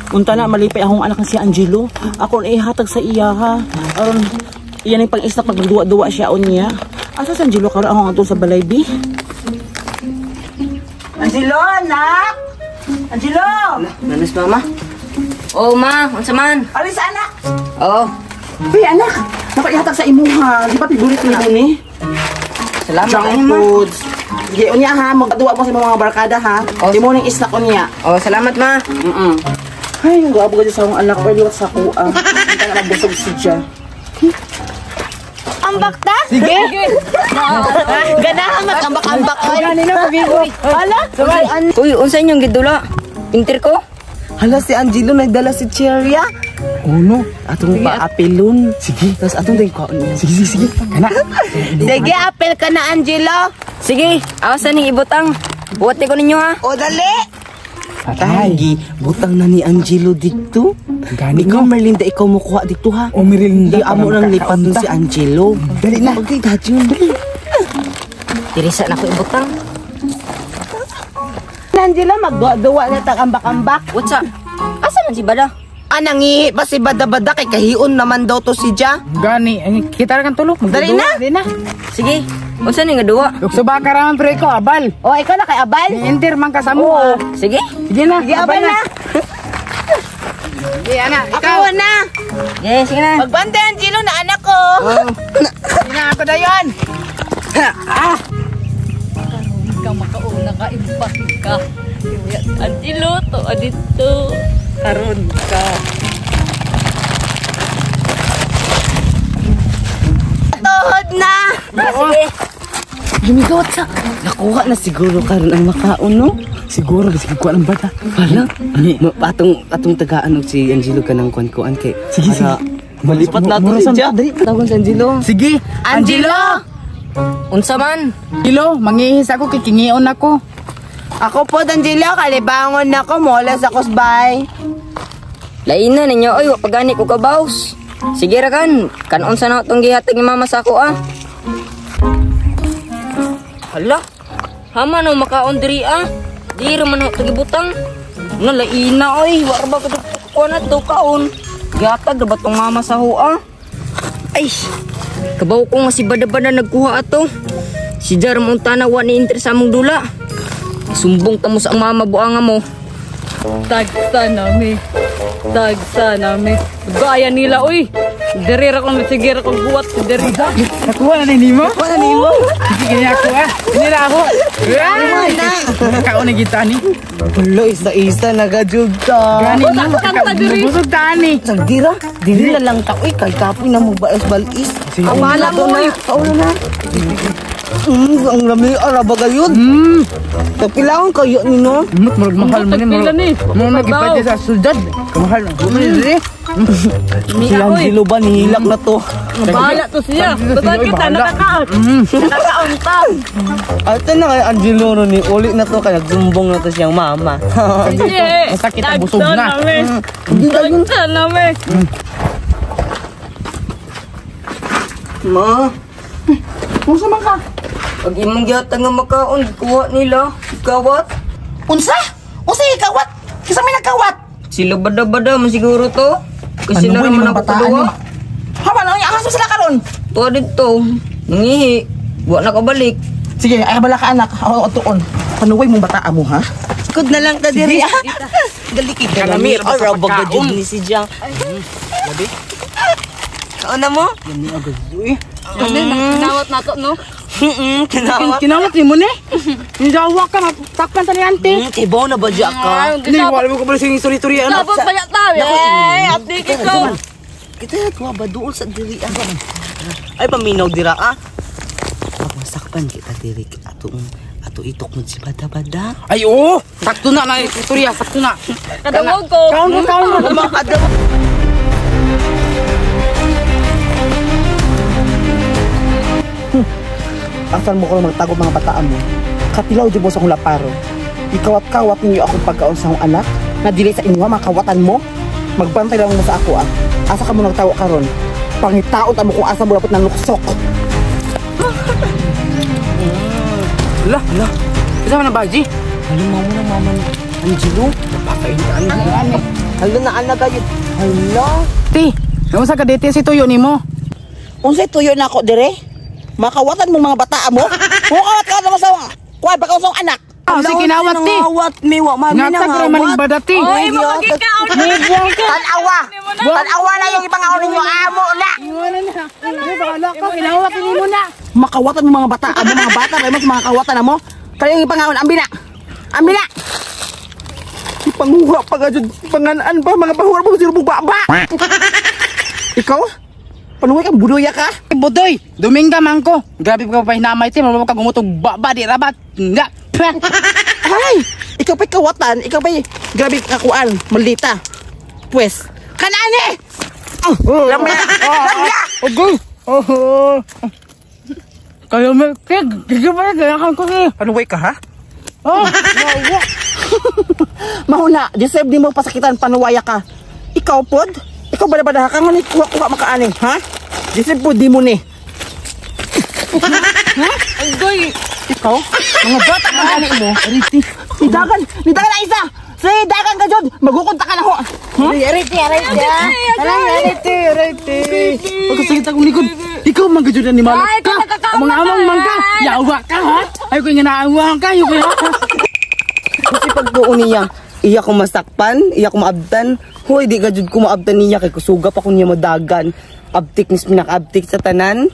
Unta na malipay akong anak na si Angelo. Ako na ihatag sa iya ha. Aron iyan ang pang-isnak pag duwa-duwa siya o niya. Asa si Angelo karon ako nga sa balay bi? Angelo, anak! Angelo! Nanas mama? Oh ma, unsa man? Alis anak! Oh, Uy anak! Nakaihatag sa imuha. Di ba paborito na ni? salamat Junk kayo ma. foods. Sige, unya ha. Magduwa mo sa mga barkada ha. Oh. Di mo nang isnak unya. Oh, salamat ma. Ay, ang gabo ka sa akong anak. Pwede ka sa kuang. Hindi ka na nabusog siya. Ambak ta? Sige! Ganahan matambak-ambak ko. Hala! Uy, unsa inyong gidula? Pintir ko? Hala, si Angelo nagdala si Cheria. Uno, atong paapilon. Sige, tapos atong dahil kaon niya. Sige. Kana. Sige, apel ka na, Angelo. Sige, awasan ni ibutang. Buwate ko ninyo ha. O, dali! Patay, butang na ni Angelo dito. Ikaw, Merlinda, ikaw mo kuha dito ha. O, Merlinda. Di amo nang lipat dun si Angelo. Dali na. Pagkaitat yun. Tirisa na ko ibutang. Angelo, magduwa-duwa na tag-ambak-ambak. What's up? Asa man si Bada? Anangi, pa si Bada-Bada kay kahiun naman daw to si Ja. Gani, kita kan tulog. Dali na. Dali na. Sige, unsa ni nga duwa? Sa baka raman pre ko, abal. O, ikaw na kay Abal. Enter man ka sa mo. Sige. Sige na. Sige, Abal na. Sige, ana. Ako na. Sige na. Magbantay, Angelo, na anak ko. Sige na ako dayon. Ikaw makauna ka, imbak ka. Angelo, to, adito. Karon ka. Tuhod na. Sige. Lumigot sa. Nakuha na siguro karon ang makaon, no? Siguro kasi kuha ng bata. Hala, atong tagaan og si Angelo kanang kuan-kuan kay. Sige, sige. Malipat na to si Ja. Dali, tawag si Angelo. Sige, Angelo. Unsa man? Kilo, mangihis ako kay kingion ako. Ako po, Angelo, kalibangon na ko. Molas ako sabay. Lain na ninyo, oy, wa pagani ko kabaws. Sige ra kan unsa na tong gihatag ni mama sa ako ah. Hala. Hama no makaon diri ah. Di ra man ako gibutang. No lain na oy, wa ra ba ko na to kaon. Gihatag ra ba tong mama sa ho ah. Ay. Kabaw ko nga si Bada-Bada nagkuha ato. Si Jar Montana wa ni inter sa among dula. Sumbong ta mo sa mama buanga mo. Tagsa nami. Gaya nila, uy. Diri ra ko masigira ko buwat si diri. Nakuha na ni mo? Nakuha na ni mo? Sige ako ah. Hindi na ako. Kaon na kita ni. Hello, isa-isa nagajud ta. Gani na. Busog tani. Sagdira, dili na lang ta. Uy, kay kapoy na mo baes-balis. Ang wala mo na. Kaulo na. Ang lami araba gayud. Kapilaon kayo ni no. Mahal mo ni. Mo nagipati sa sudad. Kamahal na. Bumili. Si Angelo ba nihilak na to? Bahala to siya. Totoo kita, nakakaon. Nakakaon ta. Ate na kay Angelo no ni uli na to kay nagsumbong na to siyang mama. Sige. Ang sakit ang busog na. Tagsa namin. Ma, Kung man ka? Pag imong gihatag nga makaon kuha nila. Kawat. unsa? Unsa ikawat? Kisa may nagkawat? Sila Bada-Bada man siguro to. Kasi Ano na ba yung naman mga ako bataan kaduwa. ni? Hama na ang aso sila karon. Tuwa dito. Nangihi. Wa na kabalik. Sige, ay bala ka anak. Ako tuon. Panuway mong bata mo ha? Good na lang ta diri. Dali kay Kalami, araba gajud ni si Jang. Kaon na mo? Nawat na to, no? Kinawat. Kinawat ni mo ni. Nidawa ka takpan sa ni auntie. Kay bawo na ba diya ka? Hindi wala mo ko pala sing story-story ano. Dapat banyak tao, eh. Abdi ko. Kita tuwa ba duol sa diri ako. Ay paminaw dira ah. Pag masakpan kita diri ato itok mo si Bada-Bada. Ay oo, sakto na na istorya, sakto na. Kadawag ko. Kaon mo. Makadaw. Asan mo ko magtago mga bataan mo? Katilaw di mo sa akong laparo. Ikawat-kawat ninyo akong pagkaon sa akong anak na dili sa inyo makawatan mo. Magbantay lang mo sa ako ah. Asa ka mo nagtawa karon? Pangitaon ta mo kung asa mo dapat nang luksok. La. Kasama na baji. Ano mama na mama. Angelo, napakainaan na yan eh. Hala na anak kayo. Hala. Ti, kamusta ka dito si tuyo nimo? Unsay tuyo na ako dire? Makawatan mo mga bata mo? Mukawat ka mo sa kuwan baka usong anak. Oh, si kinawat ti. Awat mi wa man Ngata ka maning badati. Oy, magkikaon. Tanawa. Tanawa na yung ibang awon ninyo amo na. Iwanan na. Ay, bakala ka, kinawat nimo na. Makawatan mo mga bata mo mga bata ray mas mga kawatan mo. Kaya yung ibang awon ambi na. Ambi na. Ipanguha pa gajud panganaan pa mga pahuwar mo sirubong baba. Ikaw? Panuwi ka budoya ka? Budoy, Dominga man ko. Grabe ka pa hinamay ti, mababa ka gumutog baba di rabat. Nga. Ay, ikaw pa'y kawatan, ikaw pa'y grabe kakuan, maldita. Pues, kanani! Lamya! Lamya! Okay. Oh. Kayo may kig, kaya pa ganakan ko eh. Panuwi ka ha? Oh, Mahuna, deserve di mo pasakitan, panuwaya ka. Ikaw pod? Ikaw bada-bada ka nga ni kuha-kuha makaani, ha? Deserve po di mo ni. Agoy. Ikaw? Mga bata ka gani mo. Nidagan na isa! Say, dagan ka jud! Magukunta ka na ho! Arete. Pagkasakit akong likod. Ikaw man ka dyan ni Malak Ay, ka. nakakaawat Mga amang ka. mangga. Yawa ka ha? Ay ko nga naawahan ka. Yung kaya. Kasi pagtuon niya, iya ko masakpan, iya ko maabdan. Hoy, di ka jud ko maabdan niya kay kusuga pa ko niya madagan. Abtik nis pinaka-abtik sa tanan.